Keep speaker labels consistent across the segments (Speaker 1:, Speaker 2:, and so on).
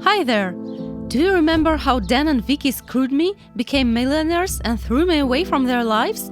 Speaker 1: Hi there! Do you remember how Dan and Vicky screwed me, became millionaires and threw me away from their lives?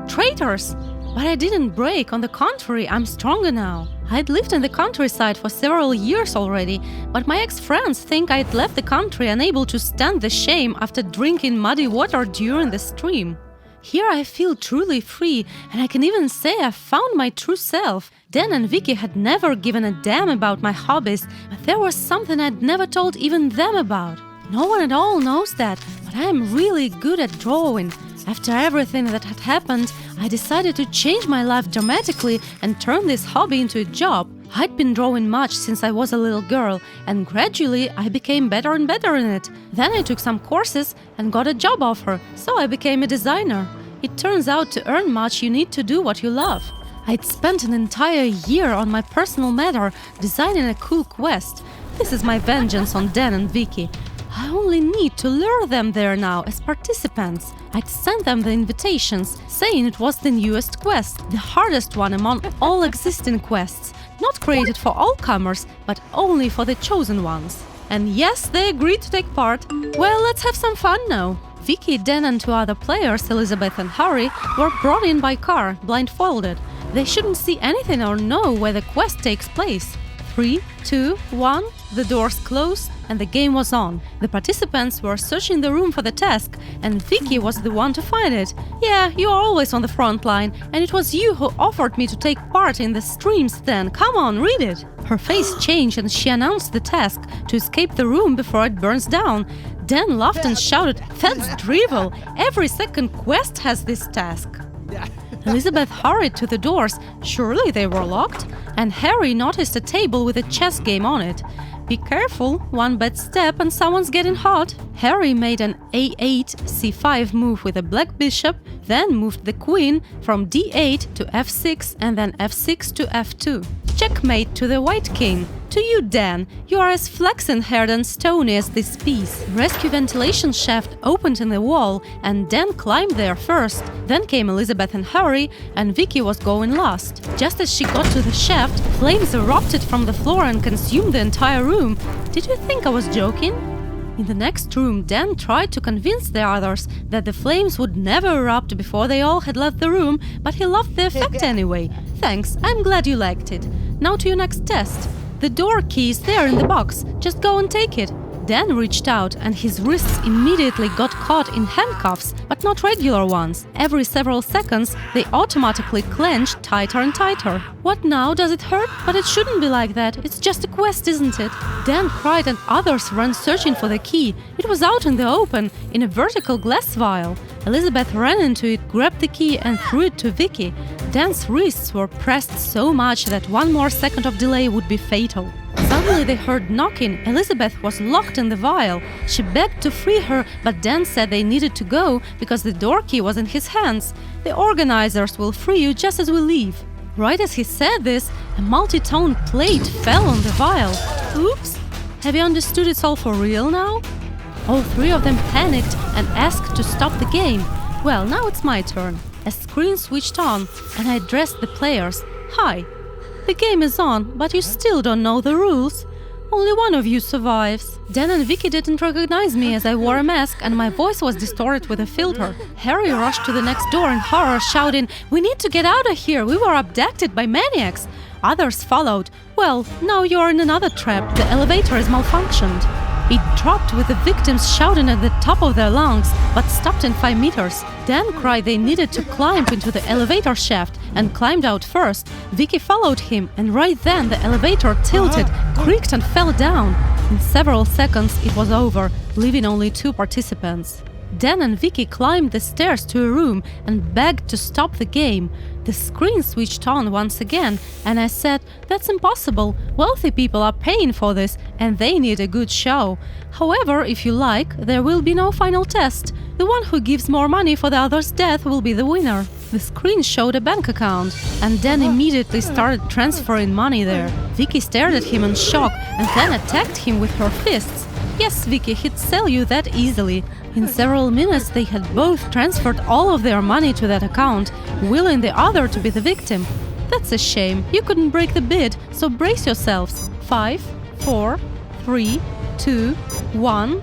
Speaker 1: Traitors! But I didn't break, on the contrary, I'm stronger now. I'd lived in the countryside for several years already, but my ex-friends think I'd left the country unable to stand the shame after drinking muddy water during the stream. Here I feel truly free, and I can even say I've found my true self. Dan and Vicky had never given a damn about my hobbies, but there was something I'd never told even them about. No one at all knows that, but I'm really good at drawing. After everything that had happened, I decided to change my life dramatically and turn this hobby into a job. I'd been drawing much since I was a little girl, and gradually I became better and better in it. Then I took some courses and got a job offer, so I became a designer. It turns out to earn much you need to do what you love. I'd spent an entire year on my personal matter designing a cool quest. This is my vengeance on Dan and Vicky. I only need to lure them there now as participants. I'd sent them the invitations, saying it was the newest quest, the hardest one among all existing quests, not created for all comers, but only for the chosen ones. And yes, they agreed to take part. Well, let's have some fun now. Vicky, Dan and two other players, Elizabeth and Harry, were brought in by car, blindfolded. They shouldn't see anything or know where the quest takes place. 3, 2, 1, the doors closed and the game was on. The participants were searching the room for the task, and Vicky was the one to find it. Yeah, you are always on the front line, and it was you who offered me to take part in the streams then. Come on, read it! Her face changed and she announced the task, to escape the room before it burns down. Dan laughed and shouted, "That's drivel! Every second quest has this task!" Elizabeth hurried to the doors, surely they were locked, and Harry noticed a table with a chess game on it. Be careful, one bad step and someone's getting hot. Harry made an A8, C5 move with a black bishop, then moved the queen from D8 to F6 and then F6 to F2. Checkmate to the white king. To you, Dan. You are as flaxen-haired and stony as this piece. Rescue ventilation shaft opened in the wall, and Dan climbed there first. Then came Elizabeth and Harry, and Vicky was going last. Just as she got to the shaft, flames erupted from the floor and consumed the entire room. Did you think I was joking? In the next room, Dan tried to convince the others that the flames would never erupt before they all had left the room, but he loved the effect anyway. Thanks, I'm glad you liked it. Now to your next test. The door key is there in the box, just go and take it. Dan reached out and his wrists immediately got caught in handcuffs, but not regular ones. Every several seconds, they automatically clenched tighter and tighter. What now? Does it hurt? But it shouldn't be like that. It's just a quest, isn't it? Dan cried and others ran searching for the key. It was out in the open, in a vertical glass vial. Elizabeth ran into it, grabbed the key and threw it to Vicky. Dan's wrists were pressed so much that one more second of delay would be fatal. Suddenly they heard knocking. Elizabeth was locked in the vial. She begged to free her, but Dan said they needed to go because the door key was in his hands. The organizers will free you just as we leave. Right as he said this, a multi-tone plate fell on the vial. Oops! Have you understood it's all for real now? All three of them panicked and asked to stop the game. Well, now it's my turn. A screen switched on, and I addressed the players. Hi. The game is on, but you still don't know the rules. Only one of you survives. Dan and Vicky didn't recognize me as I wore a mask and my voice was distorted with a filter. Harry rushed to the next door in horror, shouting, "We need to get out of here! We were abducted by maniacs!" Others followed. Well, now you're in another trap. The elevator is malfunctioned. It dropped with the victims shouting at the top of their lungs, but stopped in 5 meters. Dan cried they needed to climb into the elevator shaft and climbed out first. Vicky followed him, and right then the elevator tilted, creaked and fell down. In several seconds it was over, leaving only 2 participants. Dan and Vicky climbed the stairs to a room and begged to stop the game. The screen switched on once again, and I said, "That's impossible. Wealthy people are paying for this, and they need a good show. However, if you like, there will be no final test. The one who gives more money for the other's death will be the winner." The screen showed a bank account, and Dan immediately started transferring money there. Vicky stared at him in shock and then attacked him with her fists. Yes, Vicky, he'd sell you that easily. In several minutes they had both transferred all of their money to that account, willing the other to be the victim. That's a shame. You couldn't break the bid, so brace yourselves. 5, 4, 3, 2, 1.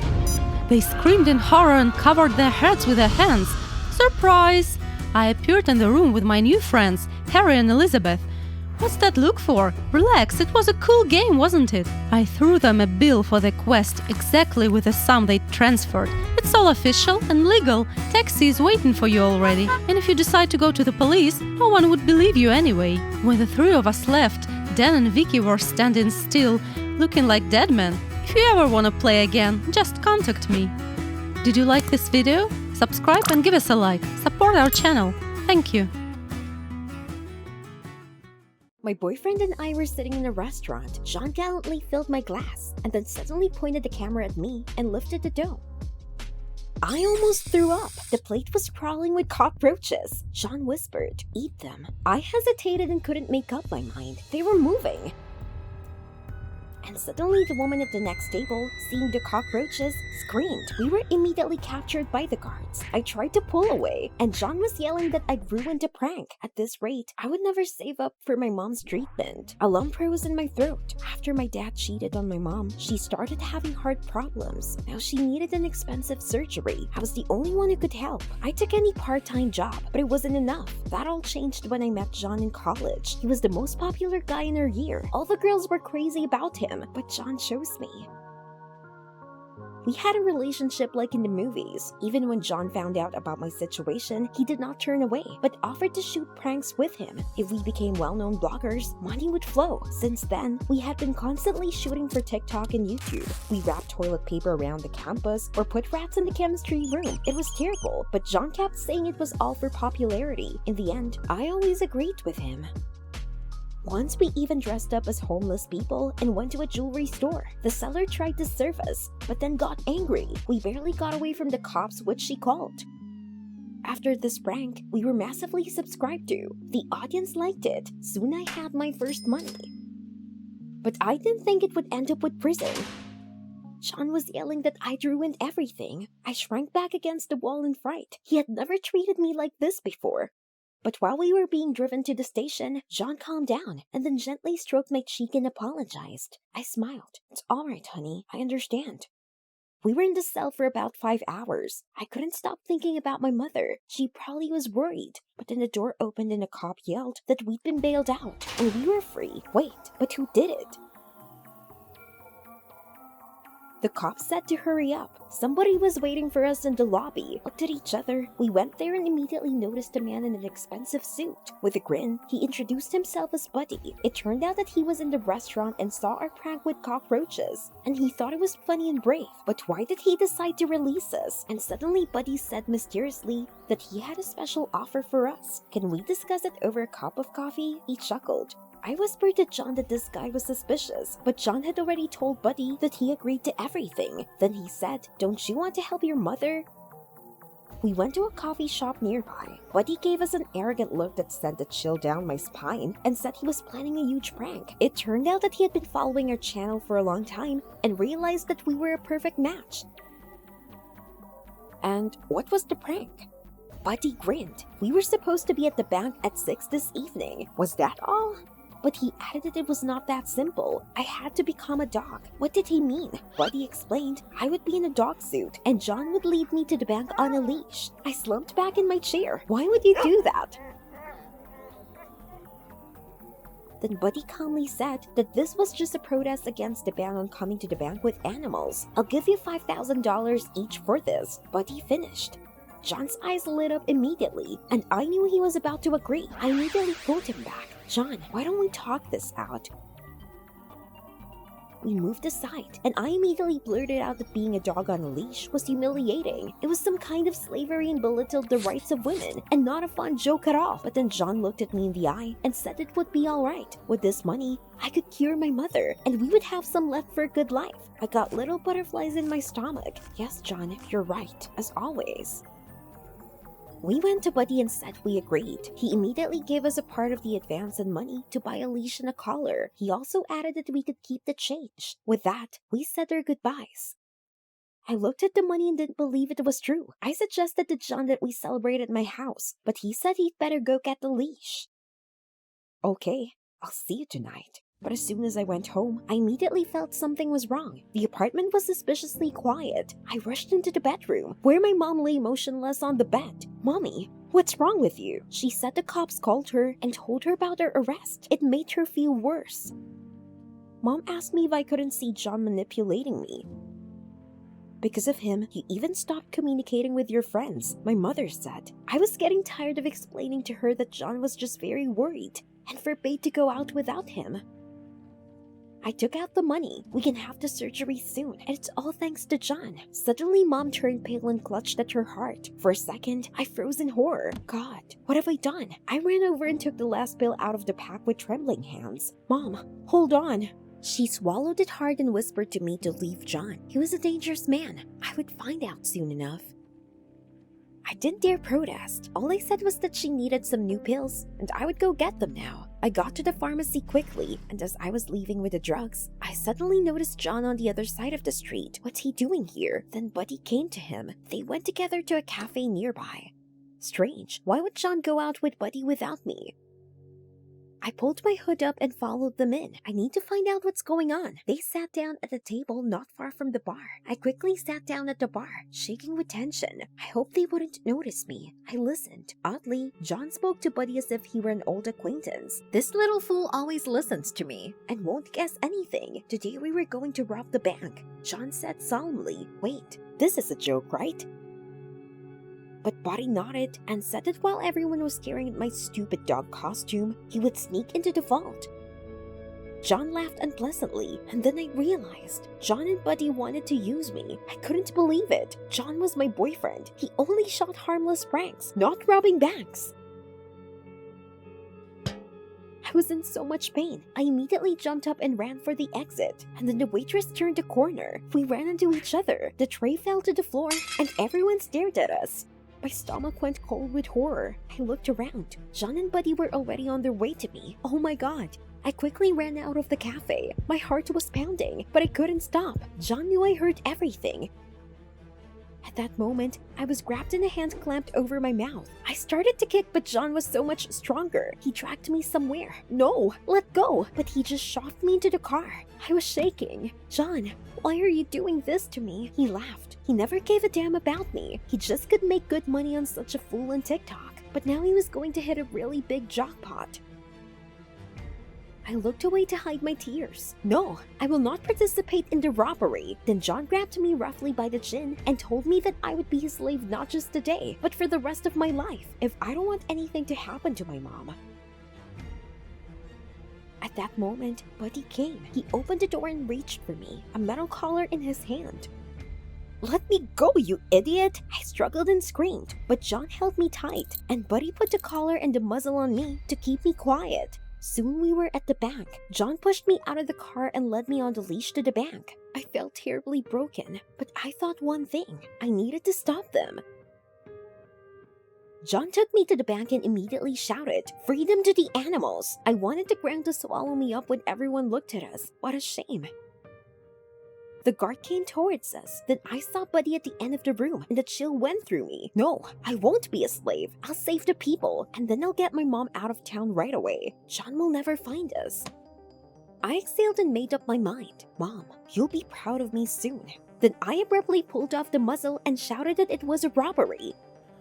Speaker 1: They screamed in horror and covered their heads with their hands. Surprise! I appeared in the room with my new friends, Harry and Elizabeth. What's that look for? Relax, it was a cool game, wasn't it? I threw them a bill for the quest, exactly with the sum they transferred. It's all official and legal. Taxi is waiting for you already. And if you decide to go to the police, no one would believe you anyway. When the three of us left, Dan and Vicky were standing still, looking like dead men. If you ever want to play again, just contact me. Did you like this video? Subscribe and give us a like. Support our channel. Thank you.
Speaker 2: My boyfriend and I were sitting in a restaurant. Jean gallantly filled my glass and then suddenly pointed the camera at me and lifted the dough. I almost threw up. The plate was crawling with cockroaches. Jean whispered, "Eat them." I hesitated and couldn't make up my mind. They were moving. And suddenly the woman at the next table, seeing the cockroaches, screamed. We were immediately captured by the guards. I tried to pull away, and John was yelling that I'd ruined a prank. At this rate, I would never save up for my mom's treatment. A lump rose in my throat. After my dad cheated on my mom, she started having heart problems. Now she needed an expensive surgery. I was the only one who could help. I took any part-time job, but it wasn't enough. That all changed when I met John in college. He was the most popular guy in our year. All the girls were crazy about him. But John chose me. We had a relationship like in the movies. Even when John found out about my situation, he did not turn away, but offered to shoot pranks with him. If we became well-known bloggers, money would flow. Since then, we had been constantly shooting for TikTok and YouTube. We wrapped toilet paper around the campus or put rats in the chemistry room. It was terrible, but John kept saying it was all for popularity. In the end, I always agreed with him. Once we even dressed up as homeless people and went to a jewelry store. The seller tried to serve us, but then got angry. We barely got away from the cops, which she called. After this prank, we were massively subscribed to. The audience liked it. Soon I had my first money. But I didn't think it would end up with prison. John was yelling that I'd ruined everything. I shrank back against the wall in fright. He had never treated me like this before. But while we were being driven to the station, John calmed down and then gently stroked my cheek and apologized. I smiled. "It's all right, honey. I understand." We were in the cell for about 5 hours. I couldn't stop thinking about my mother. She probably was worried. But then the door opened and a cop yelled that we'd been bailed out and we were free. Wait, but who did it? The cop said to hurry up. Somebody was waiting for us in the lobby. Looked at each other. We went there and immediately noticed a man in an expensive suit. With a grin, he introduced himself as Buddy. It turned out that he was in the restaurant and saw our prank with cockroaches, and he thought it was funny and brave. But why did he decide to release us? And suddenly Buddy said mysteriously that he had a special offer for us. Can we discuss it over a cup of coffee? He chuckled. I whispered to John that this guy was suspicious, but John had already told Buddy that he agreed to everything. Then he said, "Don't you want to help your mother?" We went to a coffee shop nearby. Buddy gave us an arrogant look that sent a chill down my spine and said he was planning a huge prank. It turned out that he had been following our channel for a long time and realized that we were a perfect match. And what was the prank? Buddy grinned. We were supposed to be at the bank at 6 this evening. Was that all? But he added that it was not that simple. I had to become a dog. What did he mean? Buddy explained I would be in a dog suit and John would lead me to the bank on a leash. I slumped back in my chair. Why would you do that? Then Buddy calmly said that this was just a protest against the ban on coming to the bank with animals. "I'll give you $5,000 each for this." Buddy finished. John's eyes lit up immediately, and I knew he was about to agree. I immediately pulled him back. "John, why don't we talk this out?" We moved aside, and I immediately blurted out that being a dog on a leash was humiliating. It was some kind of slavery and belittled the rights of women, and not a fun joke at all. But then John looked at me in the eye and said it would be alright. With this money, I could cure my mother, and we would have some left for a good life. I got little butterflies in my stomach. Yes, John, you're right, as always. We went to Buddy and said we agreed. He immediately gave us a part of the advance and money to buy a leash and a collar. He also added that we could keep the change. With that, we said our goodbyes. I looked at the money and didn't believe it was true. I suggested to John that we celebrate at my house, but he said he'd better go get the leash. "Okay, I'll see you tonight." But as soon as I went home, I immediately felt something was wrong. The apartment was suspiciously quiet. I rushed into the bedroom, where my mom lay motionless on the bed. "Mommy, what's wrong with you?" She said the cops called her and told her about our arrest. It made her feel worse. Mom asked me if I couldn't see John manipulating me. "Because of him, you even stopped communicating with your friends," my mother said. I was getting tired of explaining to her that John was just very worried and forbade to go out without him. "I took out the money. We can have the surgery soon, and it's all thanks to John." Suddenly, Mom turned pale and clutched at her heart. For a second, I froze in horror. God, what have I done? I ran over and took the last pill out of the pack with trembling hands. "Mom, hold on." She swallowed it hard and whispered to me to leave John. He was a dangerous man. I would find out soon enough. I didn't dare protest. All I said was that she needed some new pills, and I would go get them now. I got to the pharmacy quickly, and as I was leaving with the drugs, I suddenly noticed John on the other side of the street. What's he doing here? Then Buddy came to him. They went together to a cafe nearby. Strange. Why would John go out with Buddy without me? I pulled my hood up and followed them in. I need to find out what's going on. They sat down at a table not far from the bar. I quickly sat down at the bar, shaking with tension. I hoped they wouldn't notice me. I listened. Oddly, John spoke to Buddy as if he were an old acquaintance. "This little fool always listens to me and won't guess anything. Today we were going to rob the bank," John said solemnly. "Wait, this is a joke, right?" But Buddy nodded and said that while everyone was staring at my stupid dog costume, he would sneak into the vault. John laughed unpleasantly, and then I realized John and Buddy wanted to use me. I couldn't believe it. John was my boyfriend. He only shot harmless pranks, not robbing banks. I was in so much pain. I immediately jumped up and ran for the exit, and then the waitress turned a corner. We ran into each other. The tray fell to the floor, and everyone stared at us. My stomach went cold with horror. I looked around. John and Buddy were already on their way to me. Oh my god. I quickly ran out of the cafe. My heart was pounding, but I couldn't stop. John knew I heard everything. At that moment, I was grabbed and a hand clamped over my mouth. I started to kick, but John was so much stronger. He dragged me somewhere. "No, let go!" But he just shoved me into the car. I was shaking. "John, why are you doing this to me?" He laughed. He never gave a damn about me. He just could make good money on such a fool on TikTok. But now he was going to hit a really big jackpot. I looked away to hide my tears. "No, I will not participate in the robbery." Then John grabbed me roughly by the chin and told me that I would be his slave not just today, but for the rest of my life, if I don't want anything to happen to my mom. At that moment, Buddy came. He opened the door and reached for me, a metal collar in his hand. "Let me go, you idiot!" I struggled and screamed, but John held me tight, and Buddy put the collar and the muzzle on me to keep me quiet. Soon we were at the bank. John pushed me out of the car and led me on the leash to the bank. I felt terribly broken, but I thought one thing. I needed to stop them. John took me to the bank and immediately shouted, "Freedom to the animals!" I wanted the ground to swallow me up when everyone looked at us. What a shame. The guard came towards us. Then I saw Buddy at the end of the room, and the chill went through me. "No, I won't be a slave. I'll save the people, and then I'll get my mom out of town right away. John will never find us." I exhaled and made up my mind. "Mom, you'll be proud of me soon." Then I abruptly pulled off the muzzle and shouted that it was a robbery.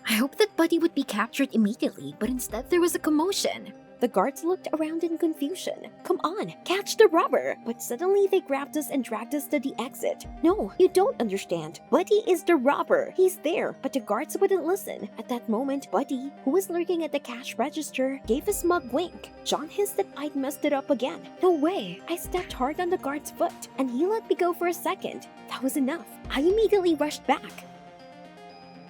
Speaker 2: I hoped that Buddy would be captured immediately, but instead there was a commotion. The guards looked around in confusion. "Come on, catch the robber!" But suddenly they grabbed us and dragged us to the exit. "No, you don't understand. Buddy is the robber. He's there." But the guards wouldn't listen. At that moment, Buddy, who was lurking at the cash register, gave a smug wink. John hissed that I'd messed it up again. No way. I stepped hard on the guard's foot, and he let me go for a second. That was enough. I immediately rushed back.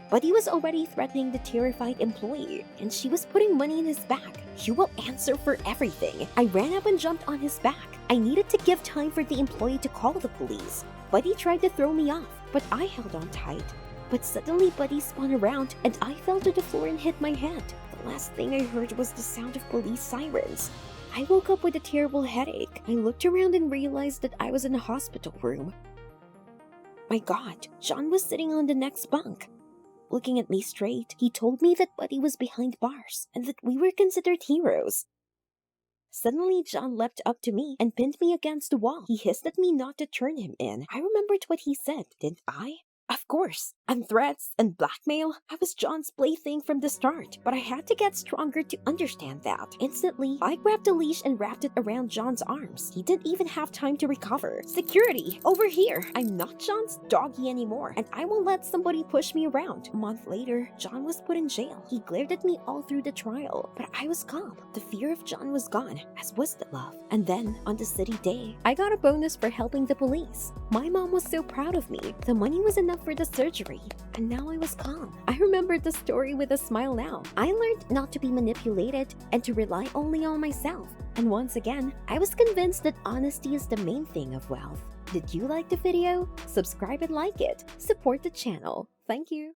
Speaker 2: Buddy was already threatening the terrified employee, and she was putting money in his bag. "You will answer for everything." I ran up and jumped on his back. I needed to give time for the employee to call the police. Buddy tried to throw me off, but I held on tight. But suddenly Buddy spun around, and I fell to the floor and hit my head. The last thing I heard was the sound of police sirens. I woke up with a terrible headache. I looked around and realized that I was in a hospital room. My God, John was sitting on the next bunk. Looking at me straight, he told me that Buddy was behind bars and that we were considered heroes. Suddenly, John leapt up to me and pinned me against the wall. He hissed at me not to turn him in. I remembered what he said, didn't I? Of course, and threats and blackmail. I was John's plaything from the start, but I had to get stronger to understand that. Instantly, I grabbed a leash and wrapped it around John's arms. He didn't even have time to recover. Security, over here! I'm not John's doggy anymore, and I won't let somebody push me around. A month later, John was put in jail. He glared at me all through the trial, but I was calm. The fear of John was gone, as was the love. And then, on the city day, I got a bonus for helping the police. My mom was so proud of me. The money was enough for the surgery, and now I was calm. I remember the story with a smile now. I learned not to be manipulated and to rely only on myself. And once again, I was convinced that honesty is the main thing of wealth. Did you like the video? Subscribe and like it. Support the channel. Thank you.